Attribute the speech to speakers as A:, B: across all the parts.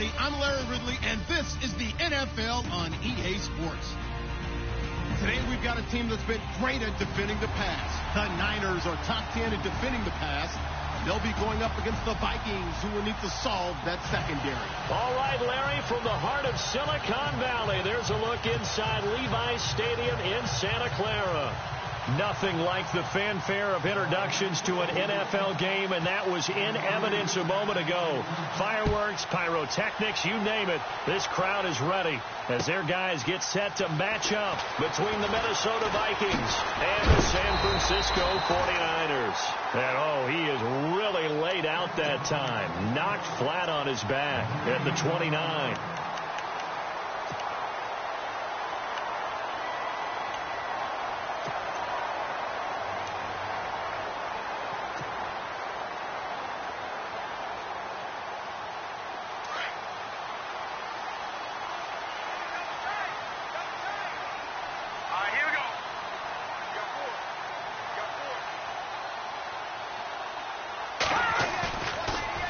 A: everybody. I'm Larry Ridley, and this is the NFL on EA Sports. Today, we've got a team that's been great at defending the pass. The Niners are top 10 at defending the pass. They'll be going up against the Vikings, who will need to solve that secondary.
B: All right, Larry, from the heart of Silicon Valley, there's a look inside Levi's Stadium in Santa Clara. Nothing like the fanfare of introductions to an NFL game, and that was in evidence a moment ago. Fireworks, pyrotechnics, you name it. This crowd is ready as their guys get set to match up between the Minnesota Vikings and the San Francisco 49ers. And, oh, he is really laid out that time. Knocked flat on his back at the 29.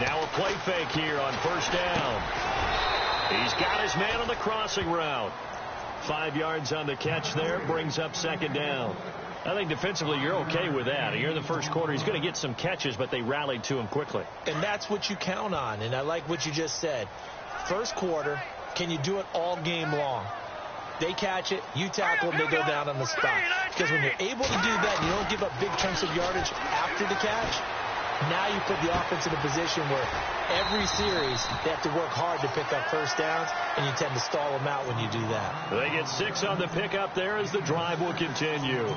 B: Now a play fake here on first down. He's got his man on the crossing route. 5 yards on the catch there, brings up second down. I think defensively you're okay with that. Here in the first quarter, he's going to get some catches, but they rallied to him quickly.
C: And that's what you count on, and I like what you just said. First quarter, can you do it all game long? They catch it, you tackle them, they go down on the spot. Because when you're able to do that, and you don't give up big chunks of yardage after the catch, now you put the offense in a position where every series they have to work hard to pick up first downs, and you tend to stall them out when you do that.
B: They get 6 on the pickup there as the drive will continue.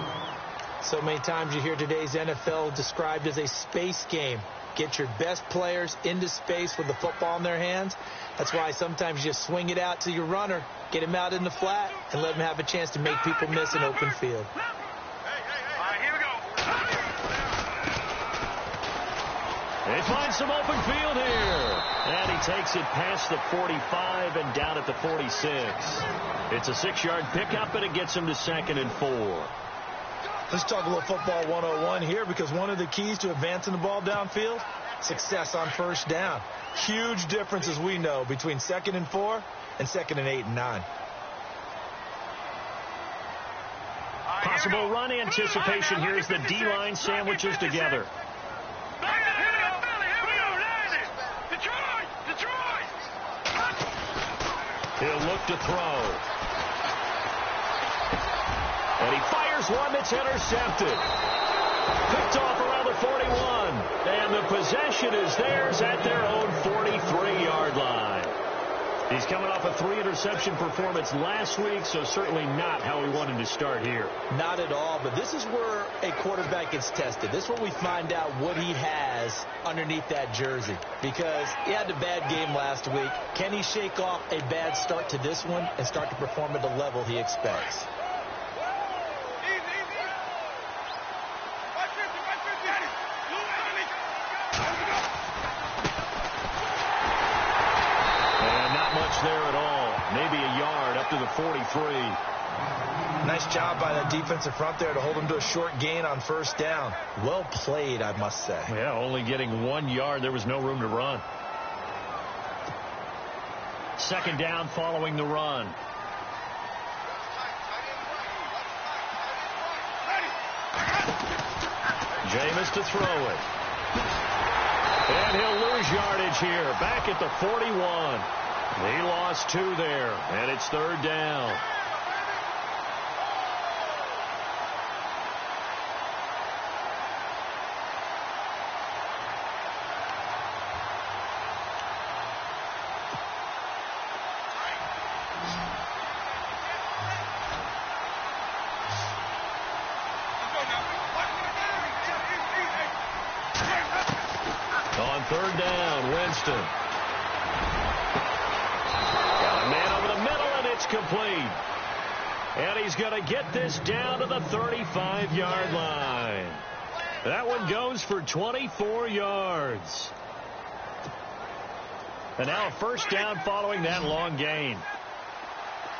C: So many times you hear today's NFL described as a space game. Get your best players into space with the football in their hands. That's why sometimes you just swing it out to your runner, get him out in the flat, and let him have a chance to make people miss an open field.
B: They find some open field here. And he takes it past the 45 and down at the 46. It's a 6-yard pickup, and it gets him to 2nd and 4.
C: Let's talk a little football 101 here, because one of the keys to advancing the ball downfield, success on first down. Huge difference, as we know, between 2nd and 4 and 2nd and 8 and 9.
B: Possible run anticipation here as the D-line sandwiches together. He'll look to throw. And he fires one that's intercepted. Picked off around the 41. And the possession is theirs at their own 43-yard line. He's coming off a 3-interception performance last week, so certainly not how we wanted to start here.
C: Not at all, but this is where a quarterback gets tested. This is where we find out what he has underneath that jersey, because he had a bad game last week. Can he shake off a bad start to this one and start to perform at the level he expects?
B: There at all. Maybe a yard up to the 43.
C: Nice job by that defensive front there to hold him to a short gain on first down. Well played, I must say.
B: Yeah, only getting 1 yard. There was no room to run. 2nd down following the run. Jameis to throw it. And he'll lose yardage here. Back at the 41. He lost 2 there, and it's 3rd down. On 3rd down, Winston. It's complete. And he's going to get this down to the 35-yard line. That one goes for 24 yards. And now a first down following that long gain.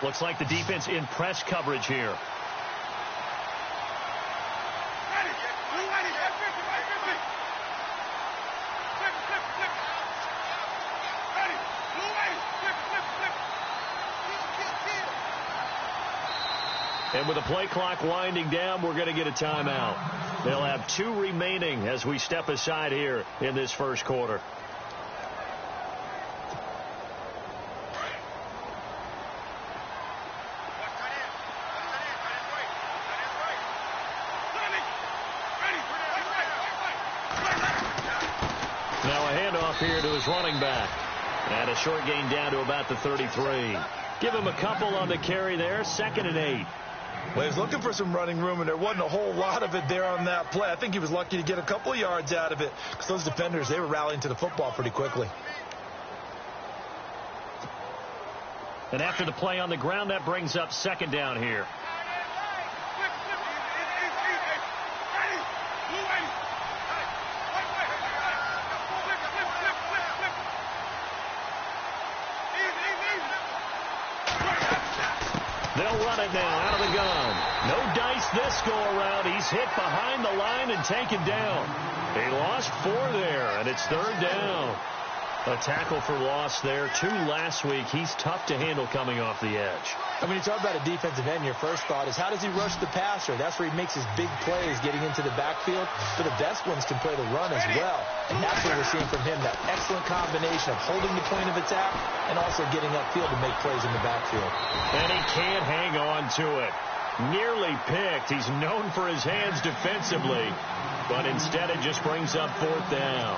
B: Looks like the defense in press coverage here. And with the play clock winding down, we're going to get a timeout. They'll have 2 remaining as we step aside here in this first quarter. Now a handoff here to his running back. And a short gain down to about the 33. Give him a couple on the carry there. 2nd and 8.
C: Well, he was looking for some running room, and there wasn't a whole lot of it there on that play. I think he was lucky to get a couple of yards out of it because those defenders, they were rallying to the football pretty quickly.
B: And after the play on the ground, that brings up 2nd down here. They'll run it now out of the gun. No dice this go-around. He's hit behind the line and taken down. He lost 4 there, and it's 3rd down. A tackle for loss there. 2 last week. He's tough to handle coming off the edge.
C: And when you talk about a defensive end, your first thought is how does he rush the passer? That's where he makes his big plays getting into the backfield. But the best ones can play the run as well. And that's what we're seeing from him, that excellent combination of holding the point of attack and also getting upfield to make plays in the backfield.
B: And he can't hang on to it. Nearly picked. He's known for his hands defensively. But instead it just brings up 4th down.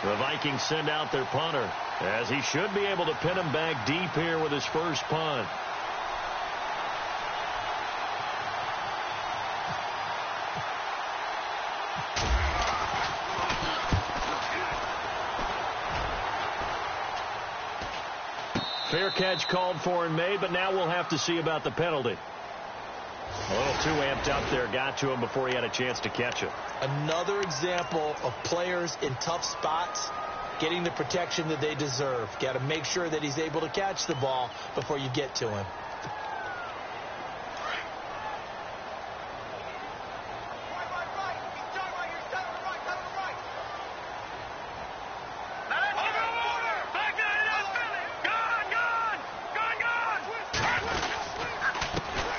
B: The Vikings send out their punter, as he should be able to pin him back deep here with his first punt. Fair catch called for and made, but now we'll have to see about the penalty. A little too amped up there, got to him before he had a chance to catch it.
C: Another example of players in tough spots getting the protection that they deserve. Got to make sure that he's able to catch the ball before you get to him.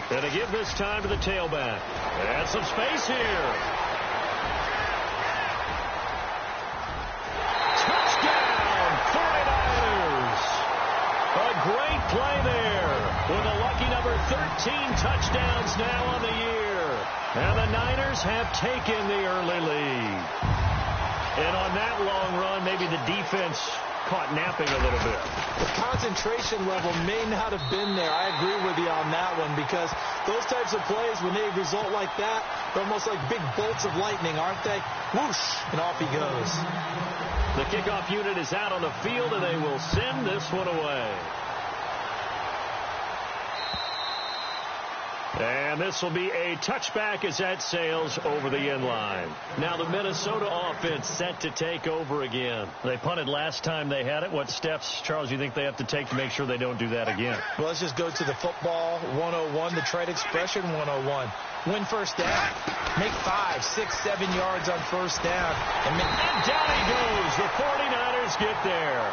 B: Going to give this time to the tailback. And some space here. Touchdown, 49ers. A great play there with a lucky number 13 touchdowns now on the year. And the Niners have taken the early lead. And on that long run, maybe the defense caught napping a little bit.
C: The concentration level may not have been there. I agree with you on that one because those types of plays, when they result like that, they're almost like big bolts of lightning, aren't they? Whoosh, and off he goes.
B: The kickoff unit is out on the field, and they will send this one away. And this will be a touchback as that sails over the end line. Now the Minnesota offense set to take over again. They punted last time they had it. What steps, Charles, you think they have to take to make sure they don't do that again?
C: Well, let's just go to the football 101, the trade expression 101. Win first down. Make 5, 6, 7 yards on first down.
B: And down he goes. The 49ers get there.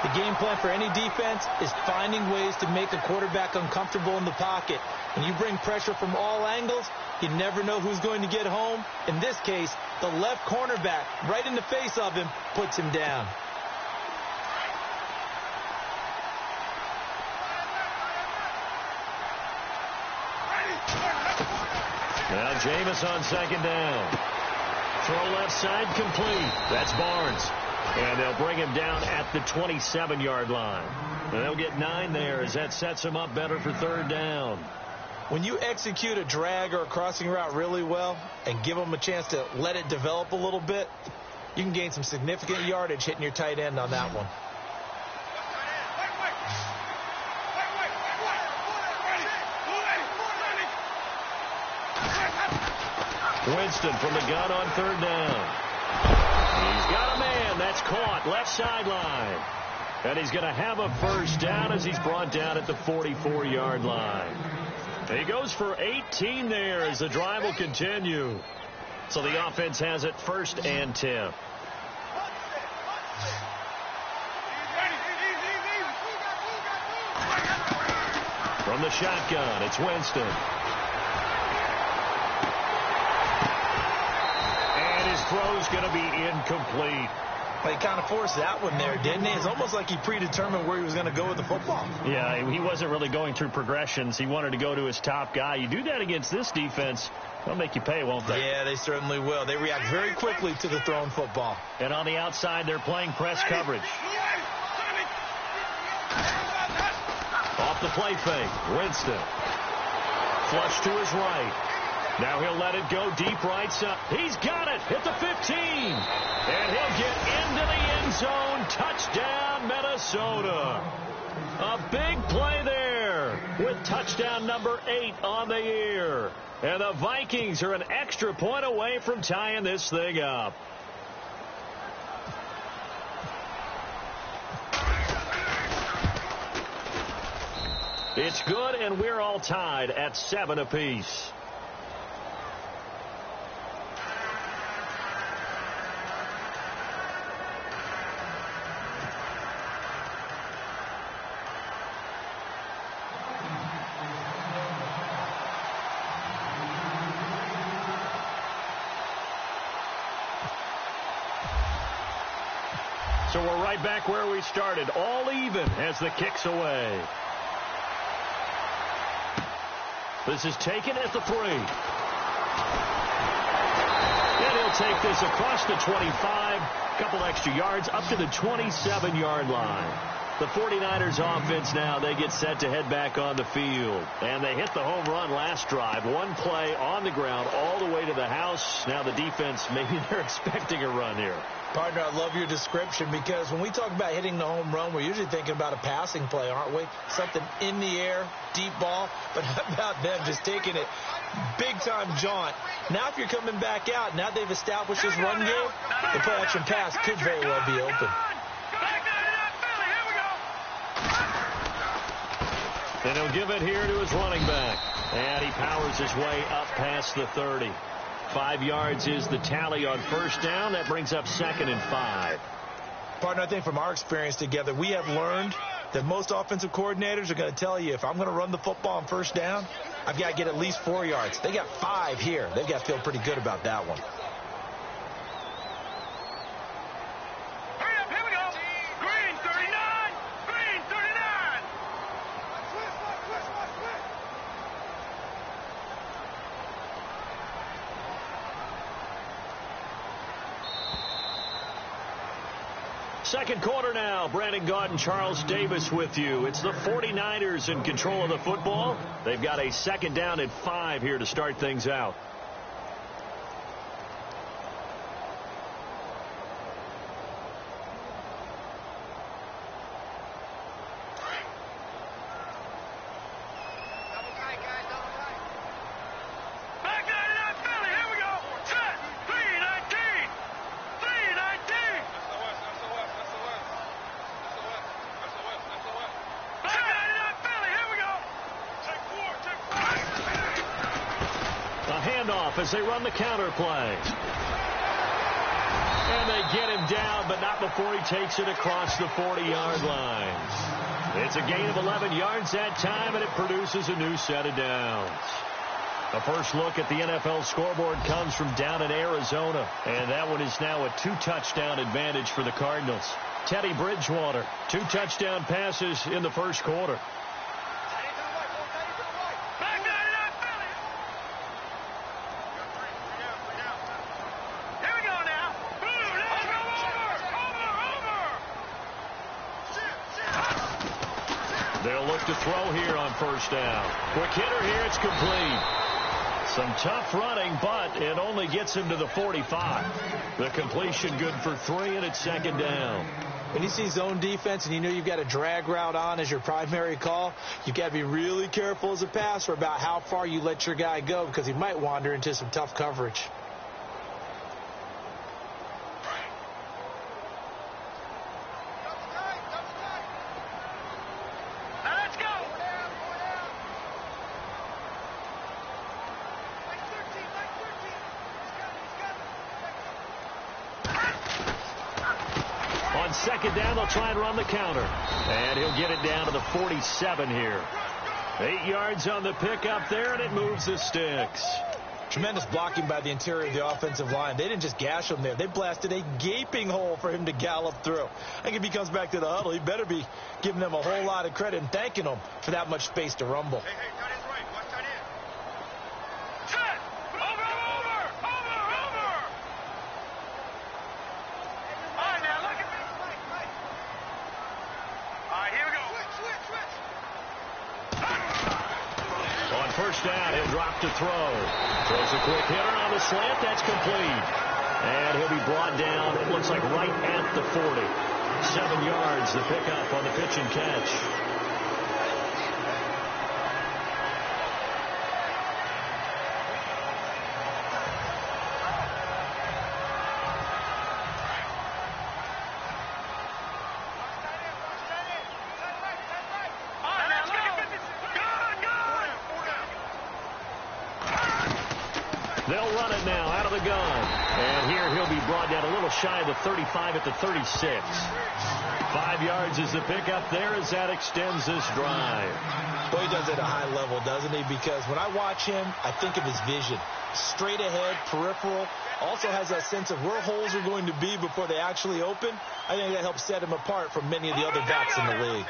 C: The game plan for any defense is finding ways to make a quarterback uncomfortable in the pocket. When you bring pressure from all angles, you never know who's going to get home. In this case, the left cornerback, right in the face of him, puts him down.
B: Now Jameis on 2nd down. Throw left side complete. That's Barnes. And they'll bring him down at the 27-yard line. And they'll get 9 there as that sets him up better for 3rd down.
C: When you execute a drag or a crossing route really well and give them a chance to let it develop a little bit, you can gain some significant yardage hitting your tight end on that one.
B: Winston from the gun on 3rd down. He's got a man. That's caught. Left sideline. And he's going to have a first down as he's brought down at the 44-yard line. He goes for 18 there as the drive will continue. So the offense has it 1st and 10. From the shotgun, it's Winston. And his throw's going to be incomplete.
C: Well, he kind of forced that one there, didn't he? It's almost like he predetermined where he was going to go with the football.
B: Yeah, he wasn't really going through progressions. He wanted to go to his top guy. You do that against this defense, they'll make you pay, won't they?
C: Yeah, they certainly will. They react very quickly to the thrown football.
B: And on the outside, they're playing press coverage. Off the play fake, Winston. Flush to his right. Now he'll let it go deep right side. He's got it at the 15. And he'll get into the end zone. Touchdown, Minnesota. A big play there with touchdown number 8 on the year. And the Vikings are an extra point away from tying this thing up. It's good, and we're all tied at 7 apiece. So we're right back where we started, all even as the kick's away. This is taken at the 3. And he'll take this across the 25, a couple extra yards, up to the 27-yard line. The 49ers offense now, they get set to head back on the field. And they hit the home run last drive. One play on the ground all the way to the house. Now the defense, maybe they're expecting a run here.
C: Partner, I love your description because when we talk about hitting the home run, we're usually thinking about a passing play, aren't we? Something in the air, deep ball. But how about them just taking it big-time jaunt? Now if you're coming back out, now they've established this run game, the play-action pass could very well be open.
B: And he'll give it here to his running back. And he powers his way up past the 30. 5 yards is the tally on first down. That brings up 2nd and 5.
C: Partner, I think from our experience together, we have learned that most offensive coordinators are going to tell you, if I'm going to run the football on first down, I've got to get at least 4 yards. They got 5 here. They've got to feel pretty good about that one.
B: Second quarter now. Brandon Gaud and Charles Davis with you. It's the 49ers in control of the football. They've got a 2nd down and 5 here to start things out. As they run the counter play. And they get him down, but not before he takes it across the 40-yard line. It's a gain of 11 yards that time, and it produces a new set of downs. A first look at the NFL scoreboard comes from down in Arizona, and that one is now a 2-touchdown advantage for the Cardinals. Teddy Bridgewater, 2 touchdown passes in the first quarter. They'll look to throw here on first down. Quick hitter here, it's complete. Some tough running, but it only gets him to the 45. The completion good for 3, and it's 2nd down.
C: When you see zone defense and you know you've got a drag route on as your primary call, you've got to be really careful as a passer about how far you let your guy go because he might wander into some tough coverage.
B: Second down, they'll try and run the counter. And he'll get it down to the 47 here. 8 yards on the pickup there, and it moves the sticks.
C: Tremendous blocking by the interior of the offensive line. They didn't just gash him there. They blasted a gaping hole for him to gallop through. I think if he comes back to the huddle, he better be giving them a whole lot of credit and thanking them for that much space to rumble.
D: Hey, tight end's right. Watch tight end. Set! Over! All right, now, look at me. All right, here we go. Switch.
B: On first down, he'll drop to throw. Throws a quick hitter on the slant. That's complete. And he'll be brought down, it looks like right at the 40. 7 yards, the pickup on the pitch and catch. They'll run it now out of the gun. And here he'll be brought down a little shy of the 35 at the 36. 5 yards is the pickup there as that extends this drive.
C: Well, he does it at a high level, doesn't he? Because when I watch him, I think of his vision. Straight ahead, peripheral. Also has that sense of where holes are going to be before they actually open. I think that helps set him apart from many of the other backs in the league.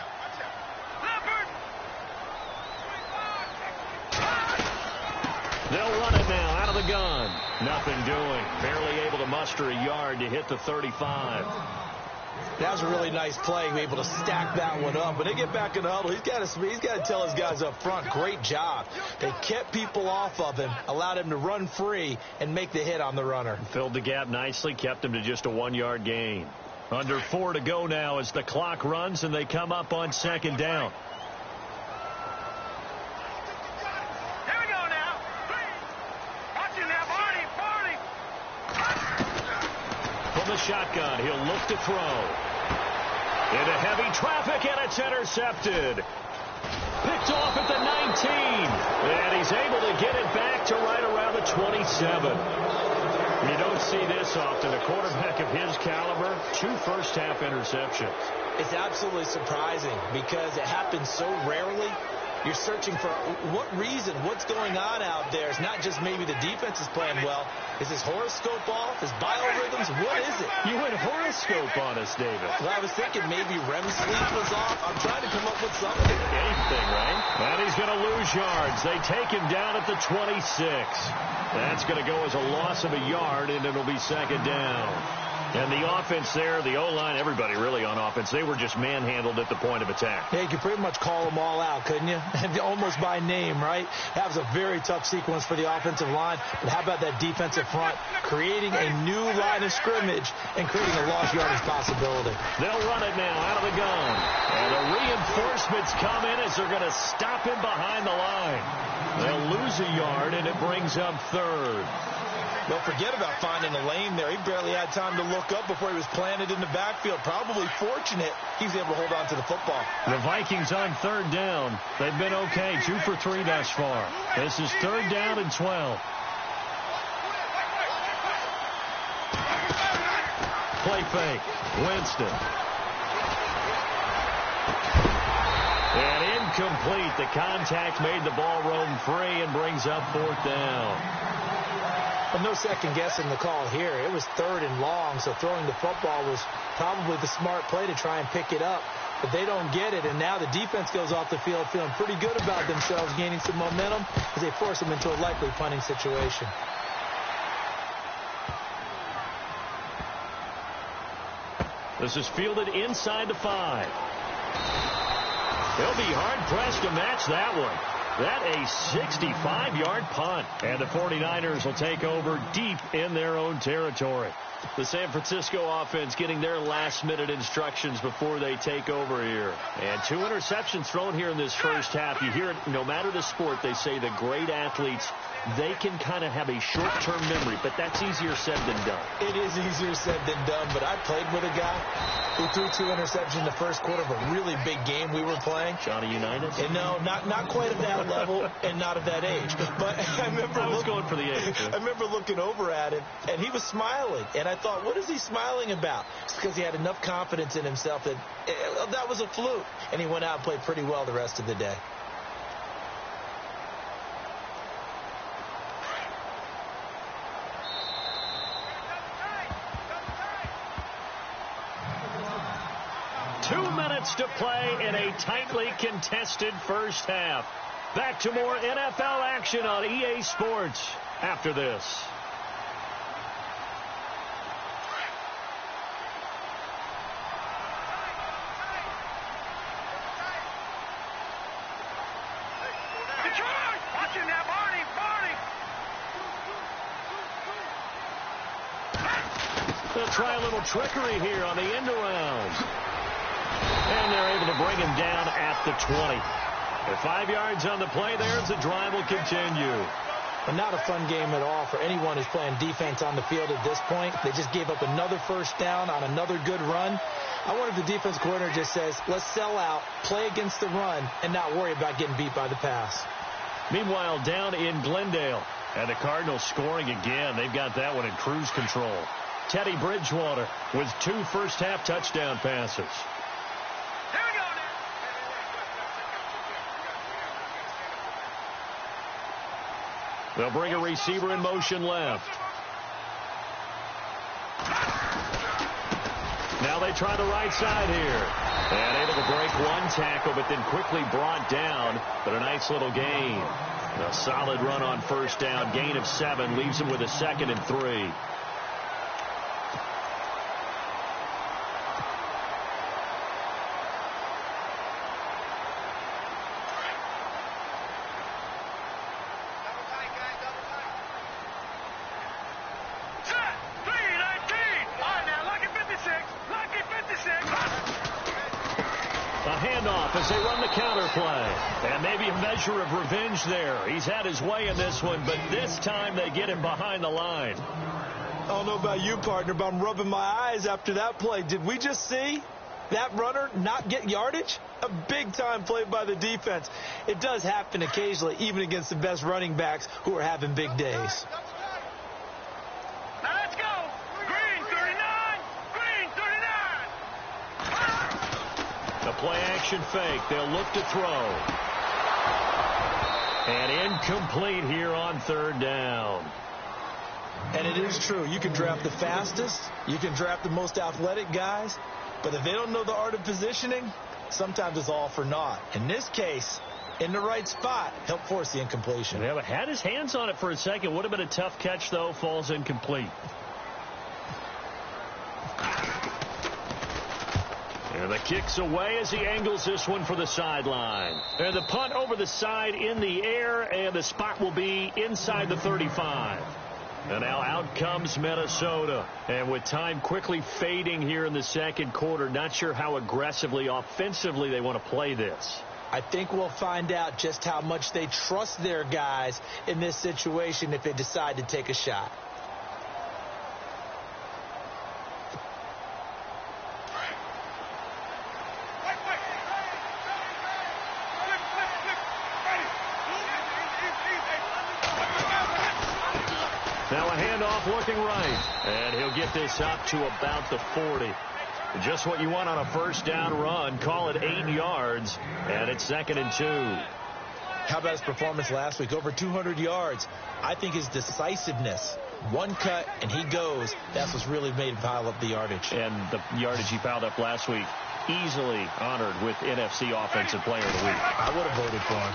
B: They'll run it now out of the gun. Nothing doing. Barely able to muster a yard to hit the 35.
C: That was a really nice play. Be able to stack that one up. When they get back in the huddle, he's got to tell his guys up front, great job. They kept people off of him, allowed him to run free and make the hit on the runner.
B: Filled the gap nicely, kept him to just a 1-yard gain. Under 4 to go now as the clock runs and they come up on second down. The shotgun, he'll look to throw. Into heavy traffic, and it's intercepted. Picked off at the 19. And he's able to get it back to right around the 27. You don't see this often. A quarterback of his caliber, 2 first-half interceptions.
C: It's absolutely surprising because it happens so rarely. You're searching for what reason, what's going on out there. It's not just maybe the defense is playing well. Is his horoscope off? His biorhythms? What is it?
B: You went horoscope on us, David.
C: Well, I was thinking maybe REM sleep was off. I'm trying to come up with something.
B: Anything, right? And he's going to lose yards. They take him down at the 26. That's going to go as a loss of a yard, and it'll be second down. And the offense there, the O-line, everybody really on offense, they were just manhandled at the point of attack.
C: Yeah, you could pretty much call them all out, couldn't you? Almost by name, right? That was a very tough sequence for the offensive line. But how about that defensive front creating a new line of scrimmage and creating a lost yardage possibility?
B: They'll run it now out of the gun. And the reinforcements come in as they're going to stop him behind the line. They'll lose a yard, and it brings up third.
C: Well, forget about finding a lane there. He barely had time to look up before he was planted in the backfield. Probably fortunate he was able to hold on to the football.
B: The Vikings on third down. They've been okay, 2 for 3 thus far. This is third down and 12. Play fake. Winston. And incomplete. The contact made the ball roam free and brings up fourth down.
C: Well, no second guessing the call here. It was third and long, so throwing the football was probably the smart play to try and pick it up. But they don't get it, and now the defense goes off the field feeling pretty good about themselves, gaining some momentum as they force them into a likely punting situation.
B: This is fielded inside the 5. They'll be hard-pressed to match that one. That a 65-yard punt. And the 49ers will take over deep in their own territory. The San Francisco offense getting their last-minute instructions before they take over here. And 2 interceptions thrown here in this first half. You hear it, no matter the sport, they say the great athletes, they can kind of have a short-term memory, but that's easier said than done.
C: It is easier said than done, but I played with a guy who threw 2 interceptions in the first quarter of a really big game we were playing.
B: Johnny Unitas?
C: And no, not quite at that level and not at that age. But I remember
B: going for the age.
C: I remember looking over at him, and he was smiling. And I thought, what is he smiling about? It's because he had enough confidence in himself that that was a fluke. And he went out and played pretty well the rest of the day.
B: minutes to play in a tightly contested first half. Back to more NFL action on EA Sports after this. They'll try a little trickery here on the end around. And they're able to bring him down at the 20. With 5 yards on the play there as the drive will continue.
C: And not a fun game at all for anyone who's playing defense on the field at this point. They just gave up another first down on another good run. I wonder if the defense coordinator just says, let's sell out, play against the run, and not worry about getting beat by the pass.
B: Meanwhile, down in Glendale, and the Cardinals scoring again. They've got that one in cruise control. Teddy Bridgewater with 2 first-half touchdown passes.
D: Here we go now.
B: They'll bring a receiver in motion left. Now they try the right side here. And able to break one tackle, but then quickly brought down. But a nice little gain. A solid run on first down. Gain of 7 leaves him with a 2nd and 3. As they run the counter play. And maybe a measure of revenge there. He's had his way in this one, but this time they get him behind the line.
C: I don't know about you, partner, but I'm rubbing my eyes after that play. Did we just see that runner not get yardage? A big-time play by the defense. It does happen occasionally, even against the best running backs who are having big days.
D: Now let's go. Green 39. Green 39.
B: The play-action fake. They'll look to throw. And incomplete here on 3rd down.
C: And it is true. You can draft the fastest. You can draft the most athletic guys. But if they don't know the art of positioning, sometimes it's all for naught. In this case, in the right spot, helped force the incompletion.
B: Yeah, but had his hands on it for a second. Would have been a tough catch, though. Falls incomplete. And the kick's away as he angles this one for the sideline. And the punt over the side in the air, and the spot will be inside the 35. And now out comes Minnesota. And with time quickly fading here in the 2nd quarter, not sure how aggressively, offensively they want to play this.
C: I think we'll find out just how much they trust their guys in this situation if they decide to take a shot.
B: Now a handoff looking right. And he'll get this up to about the 40. Just what you want on a first down run. Call it 8 yards. And it's 2nd and 2.
C: How about his performance last week? Over 200 yards. I think his decisiveness. One cut, and he goes. That's what's really made him pile up the yardage.
B: And the yardage he piled up last week, easily honored with NFC Offensive Player of the Week.
C: I would have voted for him.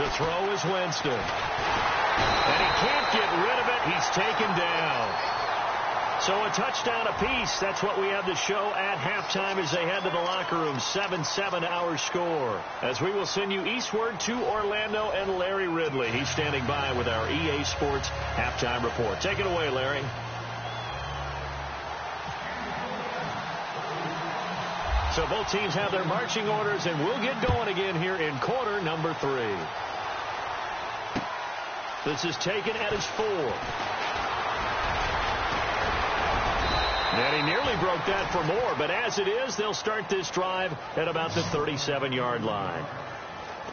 B: To throw is Winston. And he can't get rid of it. He's taken down. So a touchdown apiece. That's what we have to show at halftime as they head to the locker room. 7-7 our score. As we will send you eastward to Orlando and Larry Ridley. He's standing by with our EA Sports halftime report. Take it away, Larry. So both teams have their marching orders, and we'll get going again here in quarter number 3. This is taken at his 4. And he nearly broke that for more, but as it is, they'll start this drive at about the 37-yard line.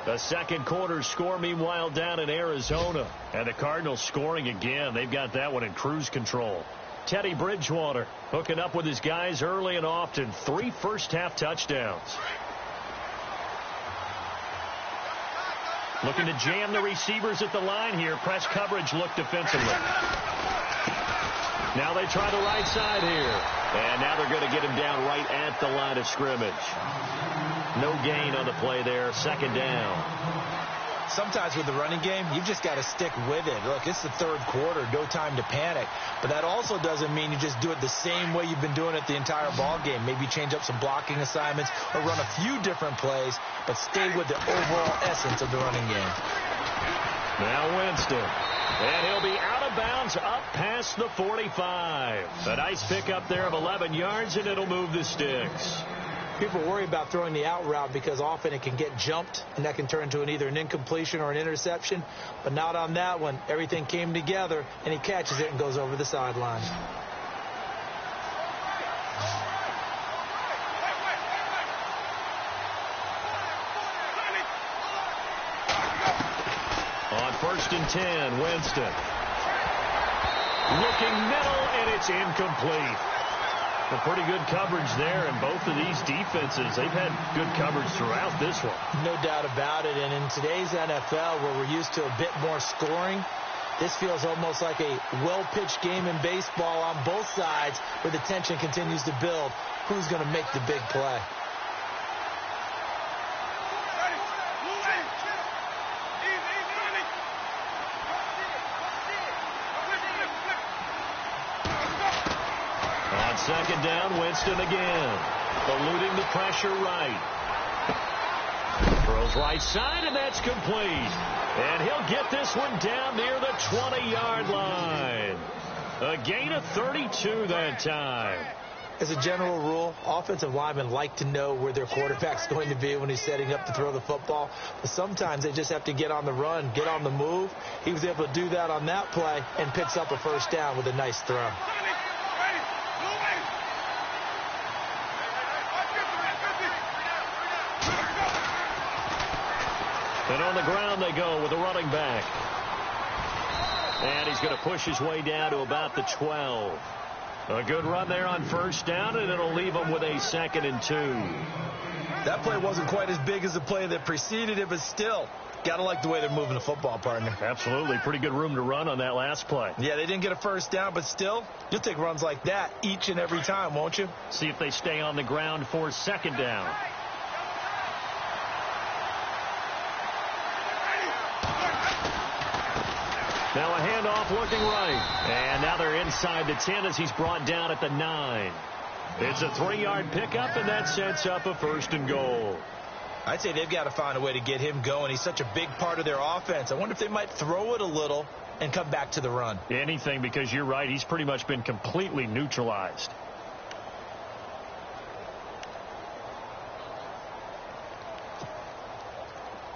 B: The 2nd quarter score, meanwhile, down in Arizona. And the Cardinals scoring again. They've got that one in cruise control. Teddy Bridgewater hooking up with his guys early and often. 3 first-half touchdowns. Looking to jam the receivers at the line here. Press coverage look defensively. Now they try the right side here. And now they're going to get him down right at the line of scrimmage. No gain on the play there. Second down.
C: Sometimes with the running game, you've just got to stick with it. Look, it's the third quarter, no time to panic. But that also doesn't mean you just do it the same way you've been doing it the entire ball game. Maybe change up some blocking assignments or run a few different plays, but stay with the overall essence of the running game.
B: Now Winston. And he'll be out of bounds up past the 45. A nice pickup there of 11 yards, and it'll move the sticks.
C: People worry about throwing the out route because often it can get jumped, and that can turn into either an incompletion or an interception. But not on that one. Everything came together, and he catches it and goes over the sideline.
B: On 1st and 10, Winston. Looking middle, and it's incomplete. A pretty good coverage there, and both of these defenses, they've had good coverage throughout this one.
C: No doubt about it, and in today's NFL, where we're used to a bit more scoring, this feels almost like a well-pitched game in baseball on both sides, where the tension continues to build. Who's going to make the big play?
B: On second down, Winston again. Eluding the pressure right. Throws right side, and that's complete. And he'll get this one down near the 20-yard line. A gain of 32 that time.
C: As a general rule, offensive linemen like to know where their quarterback's going to be when he's setting up to throw the football. But sometimes they just have to get on the run, get on the move. He was able to do that on that play and picks up a first down with a nice throw.
B: And on the ground they go with a running back. And he's going to push his way down to about the 12. A good run there on first down, and it'll leave him with a 2nd and 2.
C: That play wasn't quite as big as the play that preceded it, but still, got to like the way they're moving the football, partner.
B: Absolutely. Pretty good room to run on that last play.
C: Yeah, they didn't get a first down, but still, you'll take runs like that each and every time, won't you?
B: See if they stay on the ground for 2nd down. Now a handoff looking right. And now they're inside the 10 as he's brought down at the 9. It's a 3-yard pickup, and that sets up a 1st and goal.
C: I'd say they've got to find a way to get him going. He's such a big part of their offense. I wonder if they might throw it a little and come back to the run.
B: Anything, because you're right. He's pretty much been completely neutralized.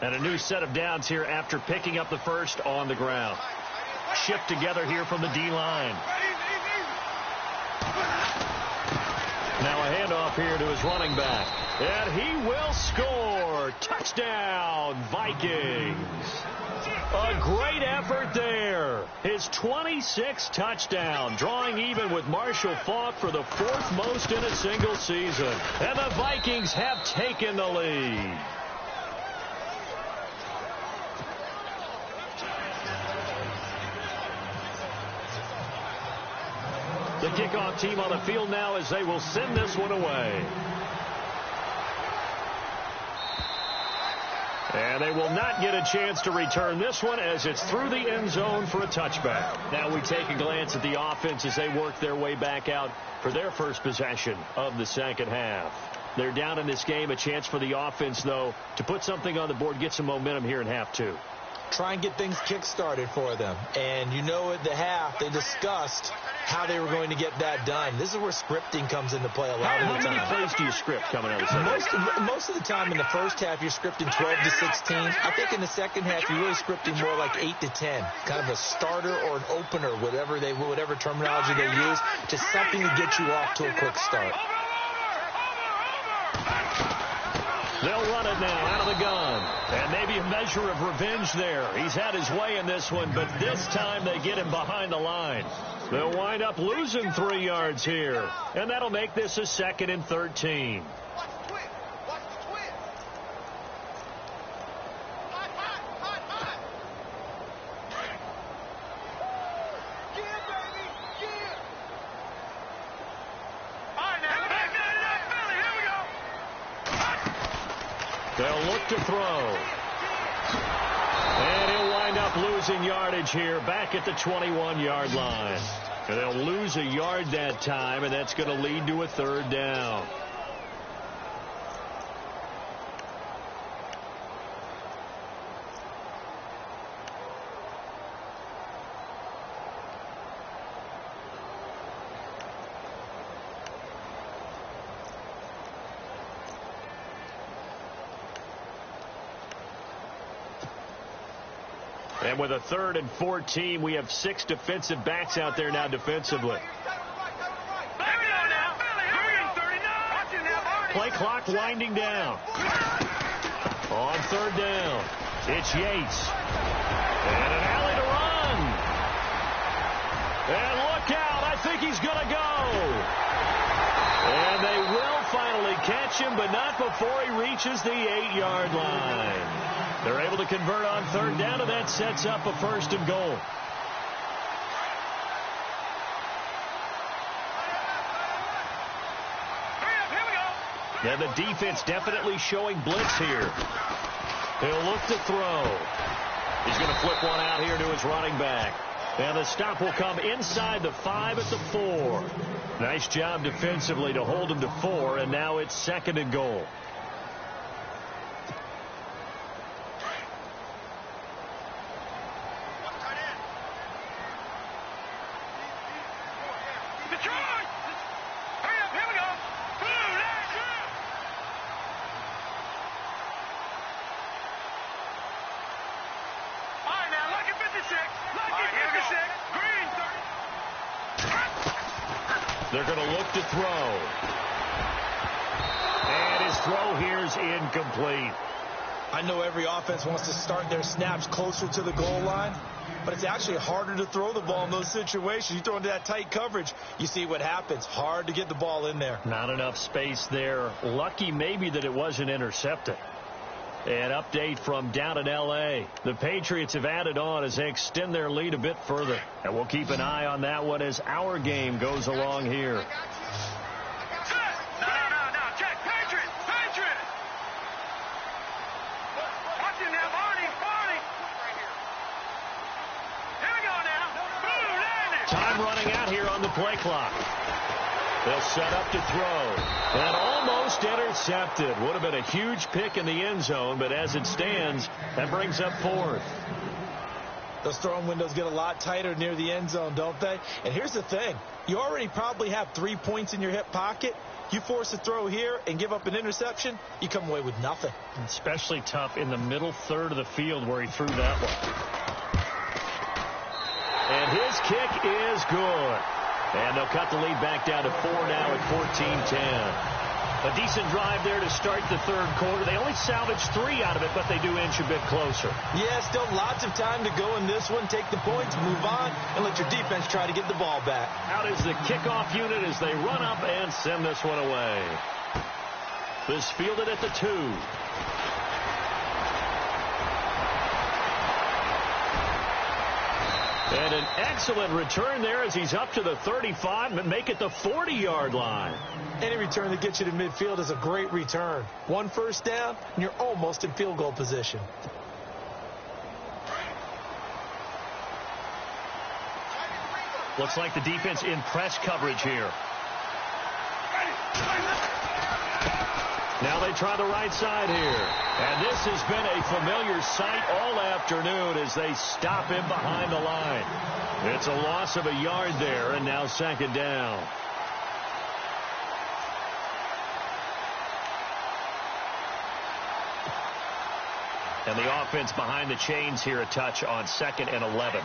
B: And a new set of downs here after picking up the first on the ground. Shift together here from the D-line. Now a handoff here to his running back. And he will score. Touchdown, Vikings. A great effort there. His 26th touchdown, drawing even with Marshall Faulk for the 4th most in a single season. And the Vikings have taken the lead. The kickoff team on the field now as they will send this one away. And they will not get a chance to return this one as it's through the end zone for a touchback. Now we take a glance at the offense as they work their way back out for their first possession of the second half. They're down in this game. A chance for the offense, though, to put something on the board, get some momentum here in half 2.
C: Try and get things kick-started for them. And you know at the half, they discussed how they were going to get that done. This is where scripting comes into play a lot of the time.
B: How many plays do you script coming out of the second half?
C: Most of the time in the first half, you're scripting 12 to 16. I think in the second half, you're really scripting more like 8 to 10. Kind of a starter or an opener, whatever terminology they use. Just something to get you off to a quick start.
B: They'll run it now out of the gun. And maybe a measure of revenge there. He's had his way in this one, but this time they get him behind the line. They'll wind up losing 3 yards here. And that'll make this a 2nd and 13. look to throw. And he'll wind up losing yardage here back at the 21-yard line. And they'll lose a yard that time, and that's going to lead to a third down. And with a 3rd and 14, we have 6 defensive backs out there now defensively. Play clock winding down. On 3rd down, it's Yates. And an alley to run. And look out, I think he's going to go. And they will finally catch him, but not before he reaches the 8-yard line. They're able to convert on 3rd down, and that sets up a 1st and goal. And the defense definitely showing blitz here. He'll look to throw. He's going to flip one out here to his running back. And the stop will come inside the 5 at the 4. Nice job defensively to hold him to 4, and now it's 2nd and goal. They're going to look to throw. And his throw here is incomplete.
C: I know every offense wants to start their snaps closer to the goal line, but it's actually harder to throw the ball in those situations. You throw into that tight coverage, you see what happens. Hard to get the ball in there.
B: Not enough space there. Lucky maybe that it wasn't intercepted. An update from down in L.A. The Patriots have added on as they extend their lead a bit further. And we'll keep an eye on that one as our game goes along here.
D: No. Check. Patriots. Watch him now, Barney. Here we go now. Boom, landed.
B: Time running out here on the play clock. They'll set up to throw. And almost intercepted. Would have been a huge pick in the end zone, but as it stands, that brings up 4th.
C: Those throwing windows get a lot tighter near the end zone, don't they? And here's the thing. You already probably have 3 points in your hip pocket. You force a throw here and give up an interception, you come away with nothing.
B: Especially tough in the middle 3rd of the field where he threw that one. And his kick is good. And they'll cut the lead back down to 4 now at 14-10. A decent drive there to start the 3rd quarter. They only salvaged 3 out of it, but they do inch a bit closer.
C: Yeah, still lots of time to go in this one. Take the points, move on, and let your defense try to get the ball back.
B: Out is the kickoff unit as they run up and send this one away. This fielded at the 2. And an excellent return there as he's up to the 35 and make it the 40-yard line.
C: Any return that gets you to midfield is a great return. 1 first down, and you're almost in field goal position.
B: Looks like the defense in press coverage here. Now they try the right side here. And this has been a familiar sight all afternoon as they stop him behind the line. It's a loss of a yard there, and now 2nd down. And the offense behind the chains here a touch on 2nd and 11.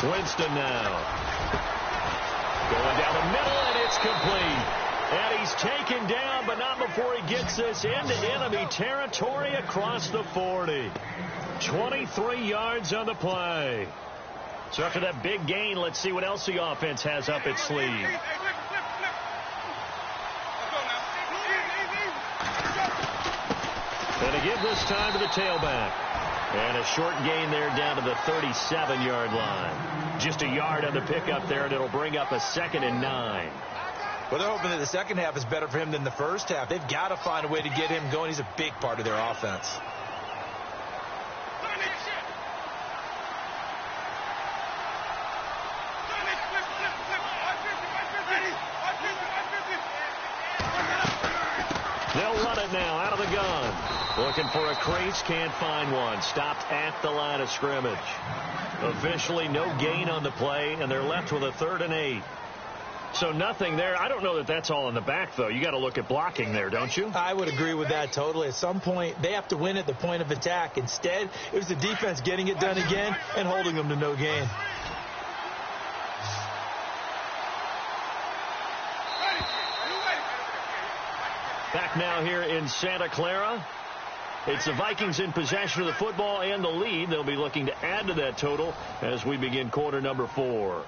B: Winston now. Going down the middle, and it's complete. And he's taken down, but not before he gets this into enemy territory across the 40. 23 yards on the play. So after that big gain, let's see what else the offense has up its sleeve. And to give this time to the tailback. And a short gain there down to the 37-yard line. Just a yard on the pickup there, and it'll bring up a 2nd and 9.
C: Well, they're hoping that the second half is better for him than the first half. They've got to find a way to get him going. He's a big part of their offense.
B: They'll run it now out of the gun. Looking for a crease, can't find one. Stopped at the line of scrimmage. Officially no gain on the play, and they're left with a 3rd and 8. So nothing there. I don't know that that's all in the back, though. You got to look at blocking there, don't you?
C: I would agree with that totally. At some point, they have to win at the point of attack. Instead, it was the defense getting it done again and holding them to no gain.
B: Back now here in Santa Clara. It's the Vikings in possession of the football and the lead. They'll be looking to add to that total as we begin quarter number 4.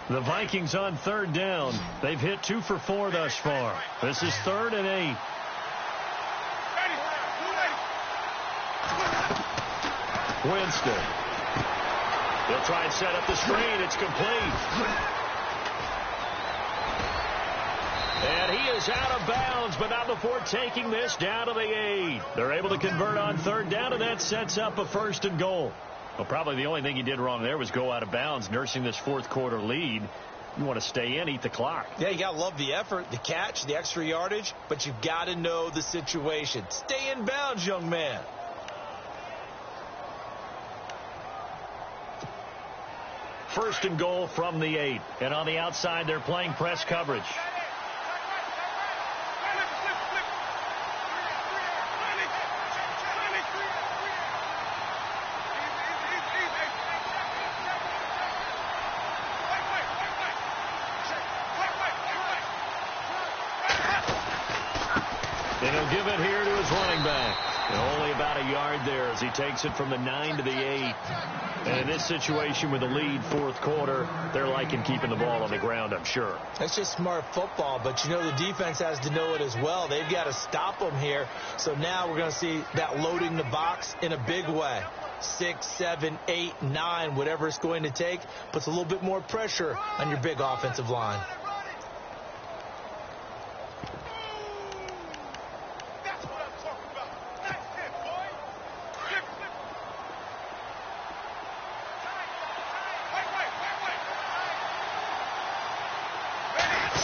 B: The Vikings on 3rd down. They've hit 2 for 4 thus far. This is 3rd and 8. Winston. He'll try and set up the screen. It's complete. And he is out of bounds, but not before taking this down to the 8. They're able to convert on 3rd down, and that sets up a 1st and goal. Well, probably the only thing he did wrong there was go out of bounds, nursing this 4th quarter lead. You want to stay in, eat the clock.
C: Yeah, you got to love the effort, the catch, the extra yardage, but you've got to know the situation. Stay in bounds, young man.
B: First and goal from the 8. And on the outside, they're playing press coverage. And he'll give it here to his running back. And only about a yard there as he takes it from the 9 to the 8. And in this situation with the lead 4th quarter, they're liking keeping the ball on the ground, I'm sure.
C: That's just smart football, but you know the defense has to know it as well. They've got to stop them here. So now we're going to see that loading the box in a big way. 6, 7, 8, 9, whatever it's going to take, puts a little bit more pressure on your big offensive line.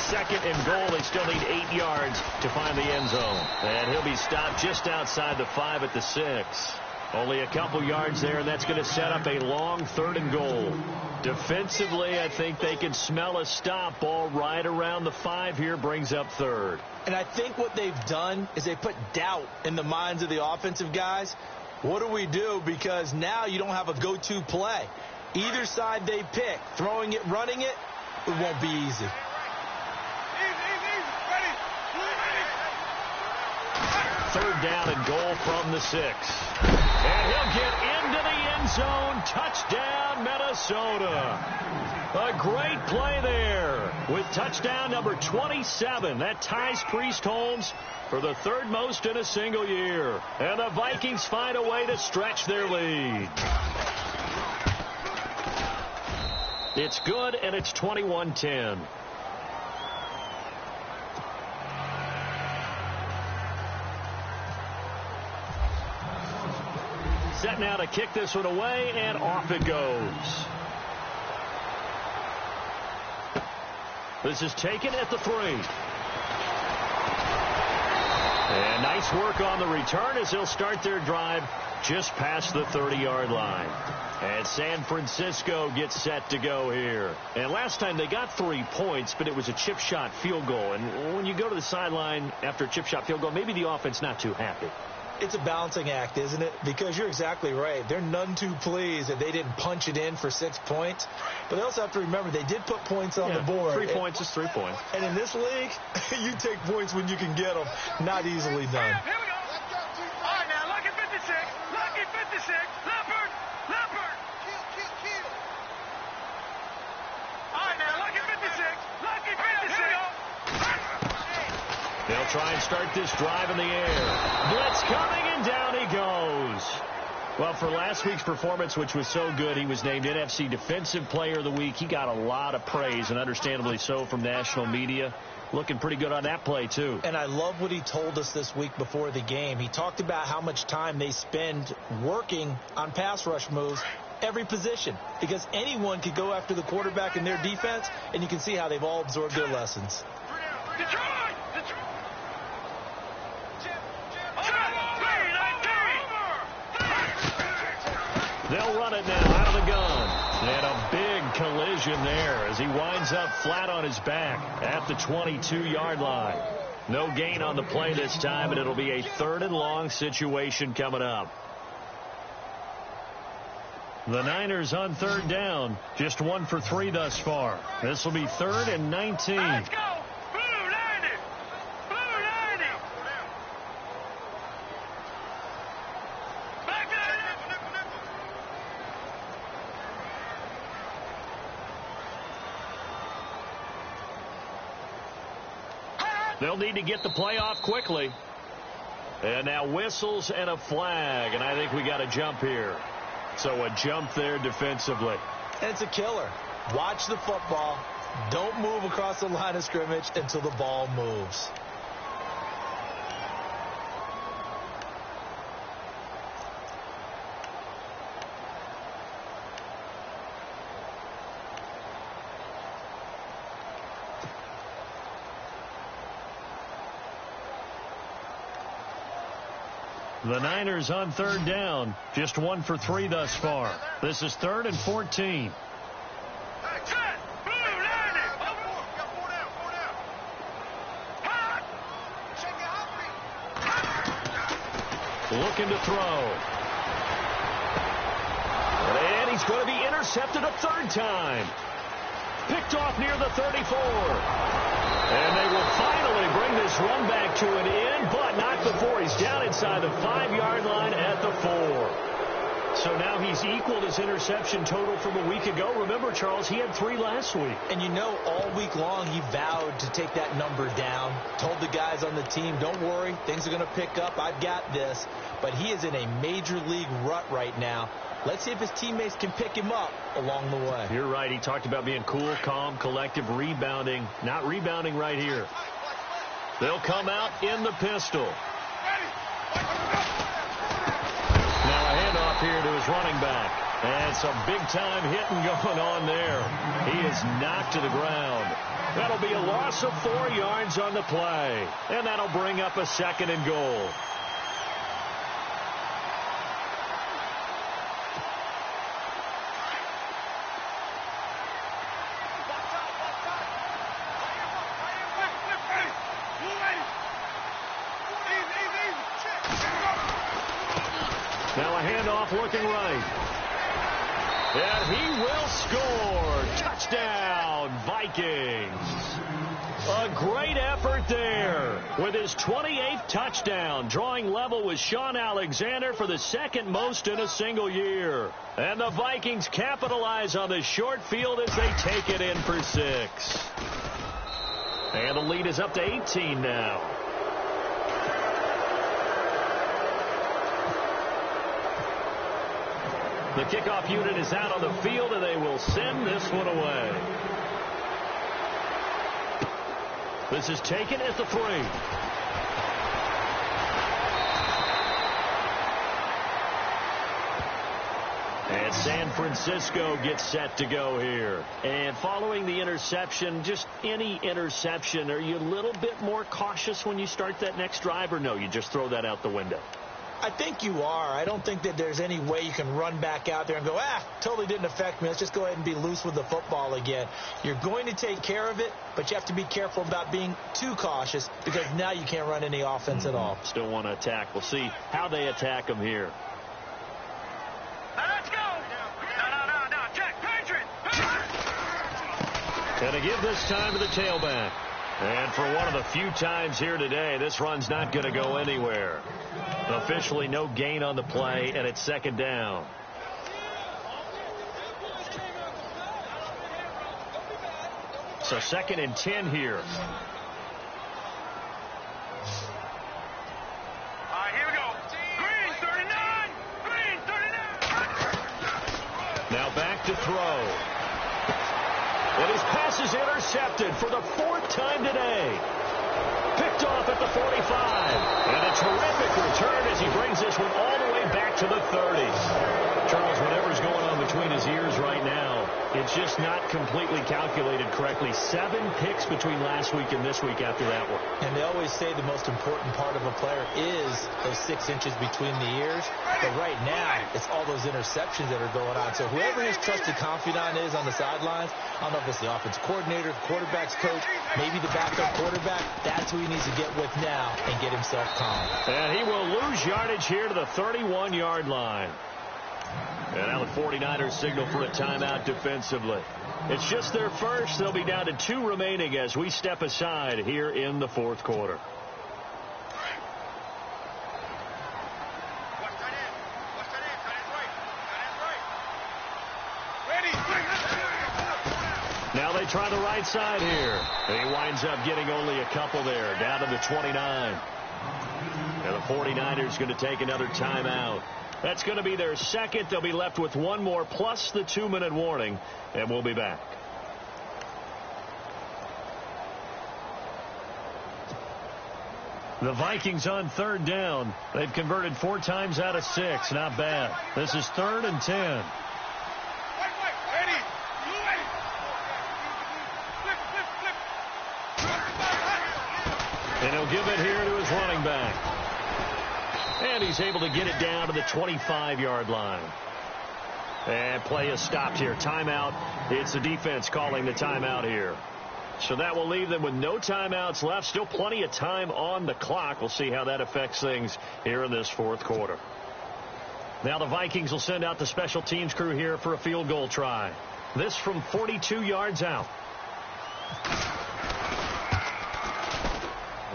B: Second and goal. They still need 8 yards to find the end zone. And he'll be stopped just outside the 5 at the 6. Only a couple yards there, and that's going to set up a long 3rd and goal. Defensively, I think they can smell a stop. Ball right around the 5 here brings up 3rd.
C: And I think what they've done is they put doubt in the minds of the offensive guys. What do we do? Because now you don't have a go-to play. Either side they pick, throwing it, running it, it won't be easy.
B: Third down and goal from the 6. And he'll get into the end zone. Touchdown, Minnesota. A great play there with touchdown number 27. That ties Priest Holmes for the 3rd most in a single year. And the Vikings find a way to stretch their lead. It's good, and it's 21-10. Set now to kick this one away, and off it goes. This is taken at the 3. And nice work on the return as they'll start their drive just past the 30-yard line. And San Francisco gets set to go here. And last time they got 3 points, but it was a chip shot field goal. And when you go to the sideline after a chip shot field goal, maybe the offense not too happy.
C: It's a balancing act, isn't it? Because you're exactly right. They're none too pleased that they didn't punch it in for 6 points. But they also have to remember they did put points on the board.
B: 3 points is 3 points.
C: And in this league, you take points when you can get them. Not easily done.
D: Here we go. All right, now, lucky 56. Lucky 56. Leopard. Leopard. Kill. All right, now, lucky 56. Lucky 56.
B: They'll try and start this drive in the air. Blitz coming, and down he goes. Well, for last week's performance, which was so good, he was named NFC Defensive Player of the Week. He got a lot of praise, and understandably so, from national media. Looking pretty good on that play, too.
C: And I love what he told us this week before the game. He talked about how much time they spend working on pass rush moves, every position, because anyone could go after the quarterback in their defense, and you can see how they've all absorbed their lessons.
D: Detroit.
B: They'll run it now out of the gun. And a big collision there as he winds up flat on his back at the 22-yard line. No gain on the play this time, and it'll be a 3rd and long situation coming up. The Niners on 3rd down. Just 1 for 3 thus far. This will be 3rd and 19.
D: Let's go. Blue 90. Blue 90. Back to
B: They'll need to get the play off quickly. And now whistles and a flag, and I think we got a jump here. So a jump there defensively.
C: And it's a killer. Watch the football. Don't move across the line of scrimmage until the ball moves.
B: The Niners on 3rd down. Just 1 for 3 thus far. This is 3rd and 14. Looking to throw. And he's going to be intercepted a 3rd time. Picked off near the 34. And they will finally bring this run back to an end, but not before he's down inside the 5-yard line at the 4. So now he's equaled his interception total from a week ago. Remember, Charles, he had 3 last week.
C: And you know, all week long he vowed to take that number down. Told the guys on the team, don't worry, things are going to pick up. I've got this. But he is in a major league rut right now. Let's see if his teammates can pick him up along the way.
B: You're right. He talked about being cool, calm, collective, rebounding. Not rebounding right here. They'll come out in the pistol. Now a handoff here to his running back. And some big-time hitting going on there. He is knocked to the ground. That'll be a loss of 4 yards on the play. And that'll bring up a 2nd and goal. Now a handoff looking right. And he will score. Touchdown, Vikings. A great effort there with his 28th touchdown, drawing level with Sean Alexander for the 2nd most in a single year. And the Vikings capitalize on the short field as they take it in for 6. And the lead is up to 18 now. The kickoff unit is out on the field, and they will send this one away. This is taken at the 3. And San Francisco gets set to go here. And following the interception, just any interception, are you a little bit more cautious when you start that next drive, or no, you just throw that out the window?
C: I think you are. I don't think that there's any way you can run back out there and go, totally didn't affect me. Let's just go ahead and be loose with the football again. You're going to take care of it, but you have to be careful about being too cautious because now you can't run any offense at all.
B: Still want to attack. We'll see how they attack them here.
D: Let's go. No. Check. Patriot.
B: And to give this time to the tailback. And for one of the few times here today, this run's not going to go anywhere. Officially no gain on the play, and it's second down. So 2nd and 10 here.
D: All right, here we go. Green 39. Green 39.
B: Now back to throw. And his pass is intercepted for the 4th time today. Picked off at the 45. And a terrific return as he brings this one all the way back to the 30. Charles, whatever's going on between his ears right now, it's just not completely calculated correctly. 7 picks between last week and this week after that one.
C: And they always say the most important part of a player is those 6 inches between the ears. But right now, it's all those interceptions that are going on. So whoever his trusted confidant is on the sidelines, I don't know if it's the offensive coordinator, the quarterback's coach, maybe the backup quarterback, that's who he needs to get with now and get himself calm.
B: And he will lose yardage here to the 31-yard line. And now the 49ers signal for a timeout defensively. It's just their first. They'll be down to 2 remaining as we step aside here in the 4th quarter. Now they try the right side here. And he winds up getting only a couple there, down to the 29. And the 49ers going to take another timeout. That's going to be their 2nd. They'll be left with 1 more plus the 2-minute warning, and we'll be back. The Vikings on 3rd down. They've converted 4 times out of 6. Not bad. This is 3rd and 10. And he'll give it here to his running back. And he's able to get it down to the 25-yard line. And play is stopped here. Timeout. It's the defense calling the timeout here. So that will leave them with no timeouts left. Still plenty of time on the clock. We'll see how that affects things here in this 4th quarter. Now the Vikings will send out the special teams crew here for a field goal try. This from 42 yards out.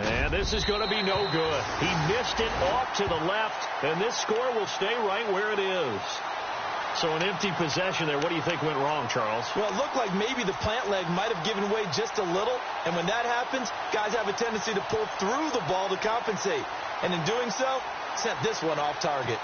B: And this is going to be no good. He missed it off to the left, and this score will stay right where it is. So an empty possession there. What do you think went wrong, Charles?
C: Well, it looked like maybe the plant leg might have given way just a little, and when that happens, guys have a tendency to pull through the ball to compensate. And in doing so, sent this one off target.